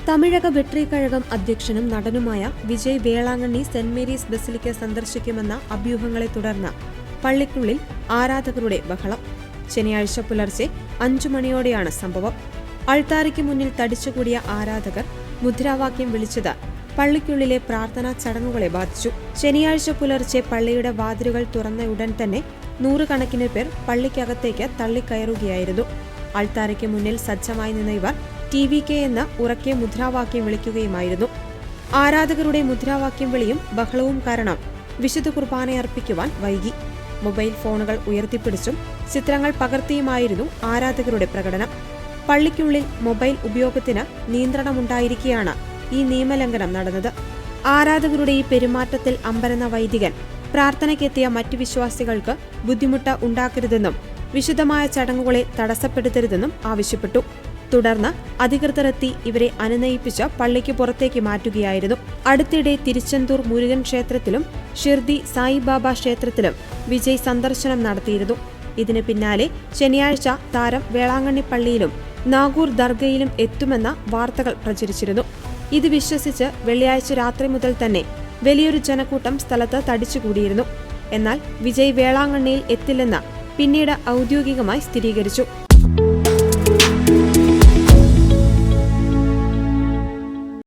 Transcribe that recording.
തമിഴക വെട്രിക്കഴകം അധ്യക്ഷനും നടനുമായ Vijay Velankanni Saint Mary's basilica സന്ദർശിക്കുമെന്ന അഭ്യൂഹങ്ങളെ തുടർന്ന് പള്ളിക്കുള്ളിൽ ആരാധകരുടെ ബഹളം. ശനിയാഴ്ച പുലർച്ചെ 5 മണിയോടെയാണ് സംഭവം. അൾത്താരയ്ക്ക് മുന്നിൽ തടിച്ചുകൂടിയ ആരാധകർ മുദ്രാവാക്യം വിളിച്ചത് പള്ളിക്കുള്ളിലെ പ്രാർത്ഥനാ ചടങ്ങുകളെ ബാധിച്ചു. ശനിയാഴ്ച പുലർച്ചെ പള്ളിയുടെ വാതിലുകൾ തുറന്ന ഉടൻ തന്നെ നൂറുകണക്കിന് പേർ പള്ളിക്കകത്തേക്ക് തള്ളിക്കയറുകയായിരുന്നു. അൾത്താരയ്ക്ക് മുന്നിൽ സജ്ജമായി നിന്ന ഇവർ TVK എന്ന ഉറക്കെ മുദ്രാവാക്യം വിളിക്കുകയുമായിരുന്നു. ആരാധകരുടെ മുദ്രാവാക്യം വിളിയും ബഹളവും കാരണം വിശുദ്ധ കുർബാനയർപ്പിക്കുവാൻ വൈകി. മൊബൈൽ ഫോണുകൾ ഉയർത്തിപ്പിടിച്ചും ചിത്രങ്ങൾ പകർത്തിയുമായിരുന്നു ആരാധകരുടെ പ്രകടനം. പള്ളിക്കുള്ളിൽ മൊബൈൽ ഉപയോഗത്തിന് നിയന്ത്രണമുണ്ടായിരിക്കെയാണ് ഈ നിയമലംഘനം നടന്നത്. ആരാധകരുടെ ഈ പെരുമാറ്റത്തിൽ അമ്പരന്ന വൈദികൻ പ്രാർത്ഥനയ്ക്കെത്തിയ മറ്റു വിശ്വാസികൾക്ക് ബുദ്ധിമുട്ട് ഉണ്ടാക്കരുതെന്നും വിശുദ്ധമായ ചടങ്ങുകളെ തടസ്സപ്പെടുത്തരുതെന്നും ആവശ്യപ്പെട്ടു. തുടർന്ന് അധികൃതരെത്തി ഇവരെ അനുനയിപ്പിച്ച് പള്ളിക്ക് പുറത്തേക്ക് മാറ്റുകയായിരുന്നു. അടുത്തിടെ തിരുച്ചെന്തൂർ മുരുകൻ ക്ഷേത്രത്തിലും ഷിർദി സായിബാബ ക്ഷേത്രത്തിലും വിജയ് സന്ദർശനം നടത്തിയിരുന്നു. ഇതിന് പിന്നാലെ ശനിയാഴ്ച താരം വേളാങ്കണ്ണി പള്ളിയിലും നാഗൂർ ദർഗയിലും എത്തുമെന്ന വാർത്തകൾ പ്രചരിച്ചിരുന്നു. ഇത് വിശ്വസിച്ച് വെള്ളിയാഴ്ച രാത്രി മുതൽ തന്നെ വലിയൊരു ജനക്കൂട്ടം സ്ഥലത്ത് തടിച്ചുകൂടിയിരുന്നു. എന്നാൽ വിജയ് വേളാങ്കണ്ണിയിൽ എത്തില്ലെന്ന് പിന്നീട് ഔദ്യോഗികമായി സ്ഥിരീകരിച്ചു.